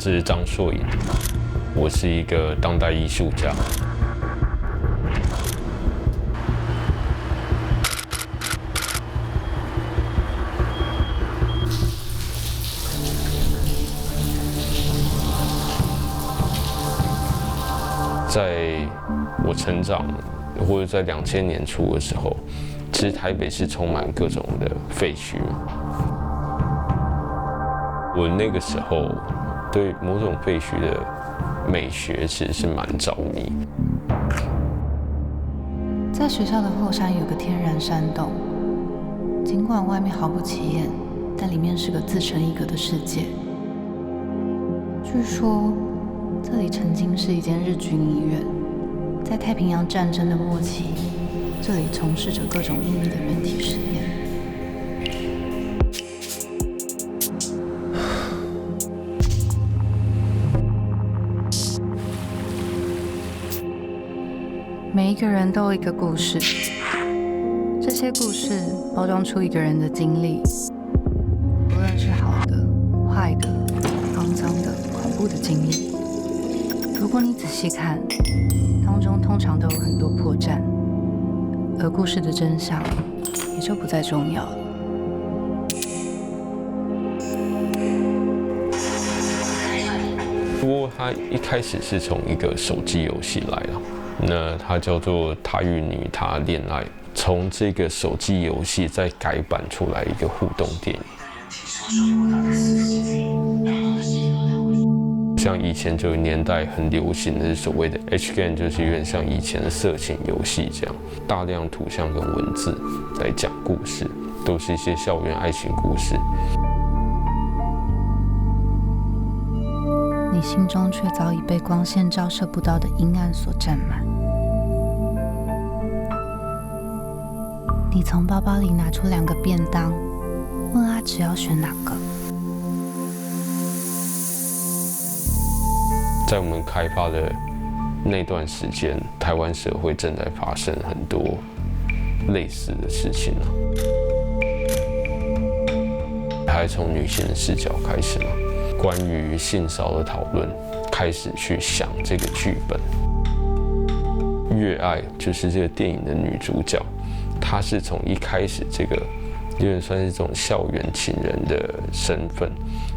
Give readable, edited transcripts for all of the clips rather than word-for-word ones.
字是张硕颖，我是一个当代艺术家。在我成长，或者在2000年初的时候，其实台北是充满各种的废墟。我那个时候对某种废墟的美学其实是蛮着迷。在学校的后山有个天然山洞，尽管外面毫不起眼，但里面是个自成一格的世界。据说这里曾经是一间日军医院，在太平洋战争的末期，这里从事着各种秘密的人体实验。每一个人都有一个故事，这些故事包装出一个人的经历，无论是好的、坏的、肮脏的、恐怖的经历。如果你仔细看，当中通常都有很多破绽，而故事的真相也就不再重要了。不过它一开始是从一个手机游戏来的，那它叫做《他与女他恋爱》，从这个手机游戏再改版出来一个互动电影。像以前这个年代很流行的是所谓的 H game， 就是有点像以前的色情游戏这样，大量图像跟文字来讲故事，都是一些校园爱情故事。你心中却早已被光线照射不到的阴暗所占满。你从包包里拿出2个便当，问阿芷要选哪个。在我们开发的那段时间，台湾社会正在发生很多类似的事情啊，还从女性的视角开始嘛，关于性骚的讨论，开始去想这个剧本。月爱就是这个电影的女主角，她是从一开始这个有点算是这种校园情人的身份，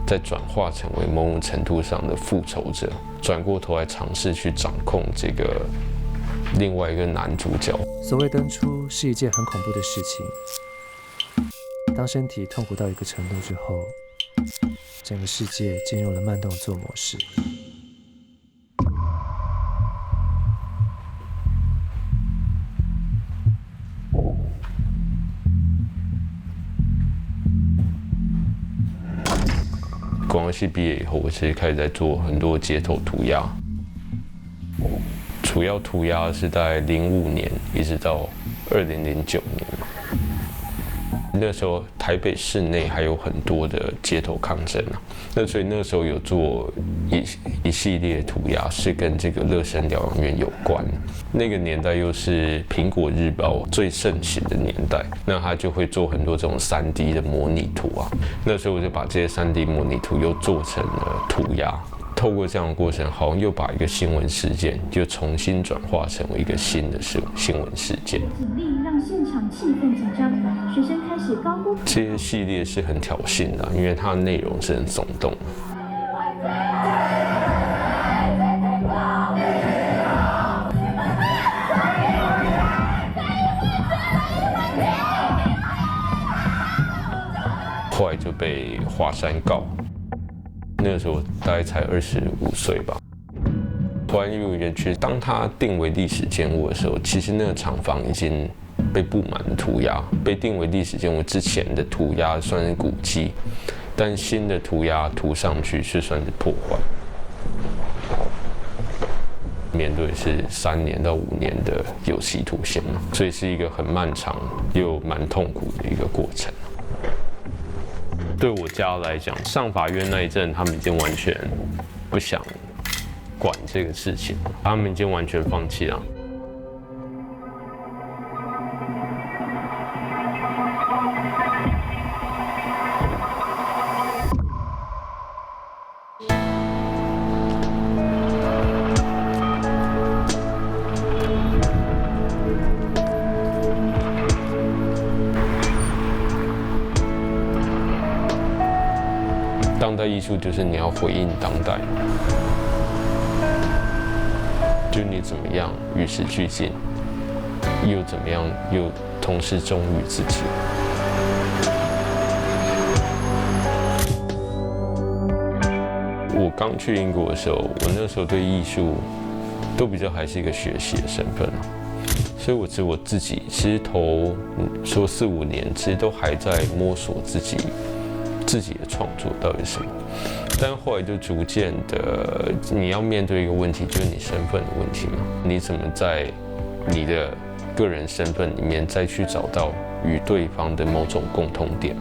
再转化成为某种程度上的复仇者，转过头来尝试去掌控这个另外一个男主角。所谓登出是一件很恐怖的事情，当身体痛苦到一个程度之后，整个世界进入了慢动作模式。广告系毕业以后，我其实开始在做很多街头涂鸦，主要涂鸦是在05年一直到2009年。那时候台北市内还有很多的街头抗争啊，所以那时候有做一系列涂鸦，是跟这个乐生疗养院有关。那个年代又是苹果日报最盛行的年代，那他就会做很多这种3D 的模拟图啊。那时候我就把这些3D 模拟图又做成了涂鸦。透过这样的过程，好像又把一个新闻事件就重新转化成为一个新的新闻事件。警力让现场气氛紧张，学生开始高呼。这些系列是很挑衅的，因为它的内容是很耸动的。后来就被华山告。那个时候大概才25岁吧。华安艺术园区，当它定为历史建物的时候，其实那个厂房已经被布满了涂鸦。被定为历史建物之前的涂鸦算是古迹，但新的涂鸦涂上去是算是破坏。面对是3年到5年的有期徒刑，所以是一个很漫长又蛮痛苦的一个过程。对我家来讲，上法院那一阵，他们已经完全不想管这个事情，他们已经完全放弃了。术就是你要回应当代，就你怎么样与时俱进，又怎么样又同时忠于自己。我刚去英国的时候，我那时候对艺术都比较还是一个学习的身份，所以我自己其实头说4、5年，其实都还在摸索自己的创作到底是什么。但后来就逐渐的，你要面对一个问题，就是你身份的问题嘛。你怎么在你的个人身份里面再去找到与对方的某种共通点？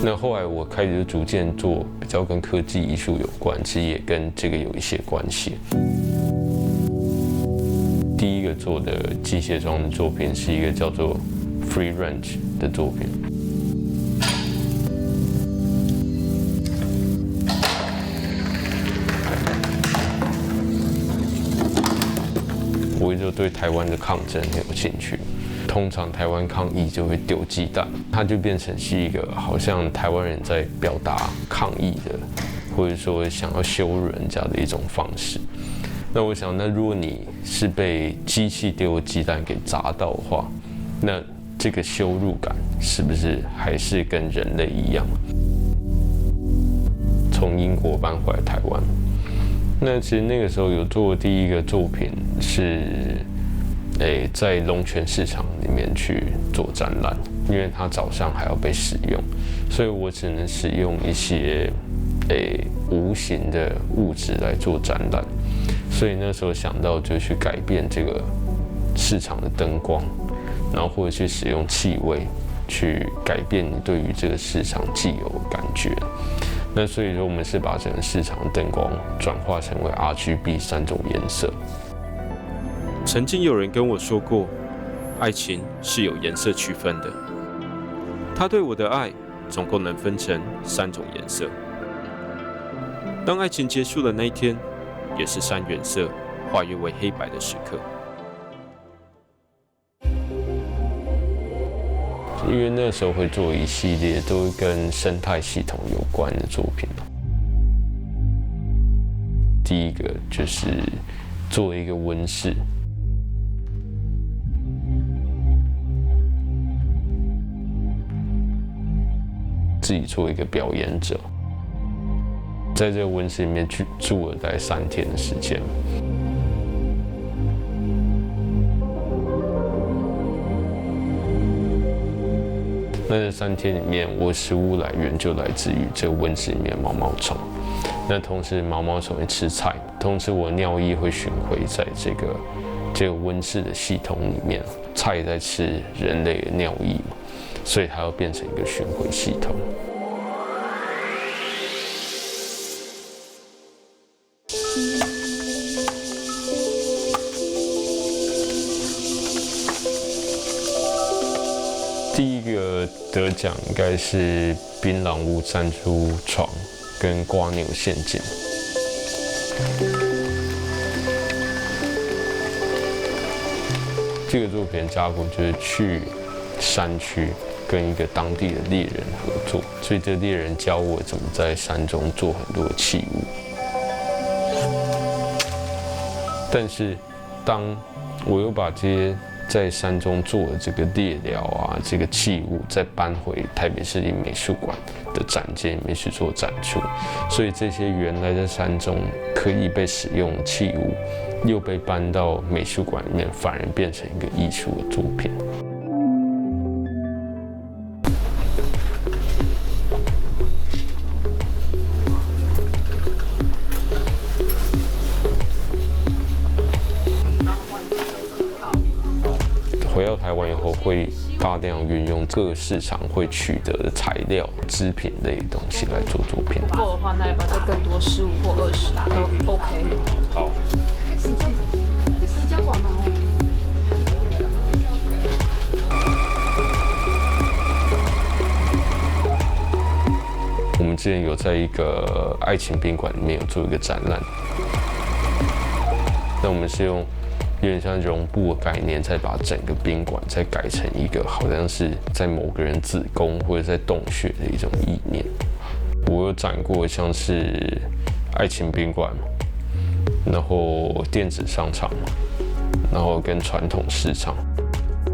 那后来我开始逐渐做比较跟科技艺术有关，其实也跟这个有一些关系。第一个做的机械装的作品是一个叫做 Free Range 的作品。我就对台湾的抗争很有兴趣。通常台湾抗议就会丢鸡蛋，它就变成是一个好像台湾人在表达抗议的，或者说想要羞辱人家的一种方式。那我想，那如果你是被机器丢鸡蛋给砸到的话，那这个羞辱感是不是还是跟人类一样？从英国搬回来台湾，那其实那个时候有做第一个作品是，在龙泉市场里面去做展览，因为它早上还要被使用，所以我只能使用一些无形的物质来做展览。所以那时候想到就去改变这个市场的灯光，然后或者去使用气味去改变你对于这个市场既有的感觉。那所以说我们是把整个市场的灯光转化成为 RGB 3种颜色。曾经有人跟我说过，爱情是有颜色区分的。他对我的爱总共能分成3种颜色。当爱情结束的那一天，也是3原色化约为黑白的时刻。因为那时候会做一系列都跟生态系统有关的作品。第一个就是做一个温室，自己做一个表演者，在这个温室里面去住了大概3天的时间。那这3天里面，我食物来源就来自于这个温室里面的毛毛虫。那同时，毛毛虫会吃菜，同时我尿液会巡回在这个温室的系统里面。菜在吃人类的尿液嘛，所以它要变成一个巡回系统。第一个得奖应该是槟榔屋弹珠床跟瓜牛陷阱。这个作品的架构就是去山区跟一个当地的猎人合作，所以这猎人教我怎么在山中做很多器物。但是当我又把这些在山中做的这个猎寮啊，这个器物再搬回台北市立美术馆的展间里面去做展出，所以这些原来在山中可以被使用的器物，又被搬到美术馆里面，反而变成一个艺术的作品。回到台湾以后，会大量运用各个市场会取得的材料、织品类的东西来做作品。够的话，那要不要再更多15或20都 OK。好。我们之前有在一个爱情宾馆里面有做一个展览，那我们是用有点像绒布的概念，再把整个宾馆再改成一个好像是在某个人子宫或者在洞穴的一种意念。我有展过像是爱情宾馆，然后电子商场，然后跟传统市场，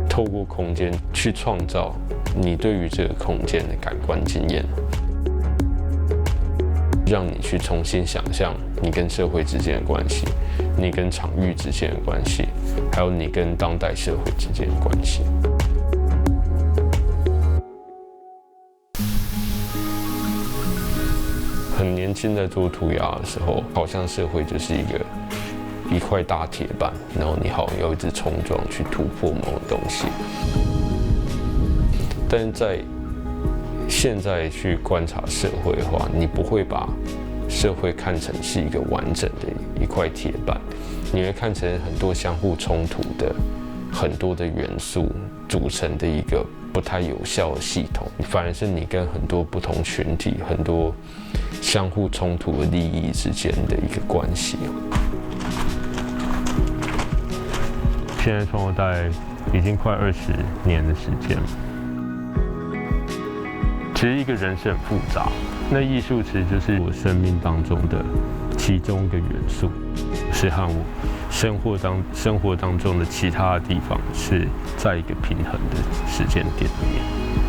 透过空间去创造你对于这个空间的感官经验，让你去重新想象你跟社会之间的关系，你跟场域之间的关系，还有你跟当代社会之间的关系。很年轻在做涂鸦的时候，好像社会就是一块大铁板，然后你好像要一直冲撞去突破某种东西。但是在现在去观察社会的话，你不会把社会看成是一个完整的一块铁板，你会看成很多相互冲突的很多的元素组成的一个不太有效的系统，反而是你跟很多不同群体、很多相互冲突的利益之间的一个关系。现在创作大概已经快20年的时间了。其实一个人是很复杂，那艺术其实就是我生命当中的其中一个元素，是和我生活当中的其他的地方是在一个平衡的时间点里面。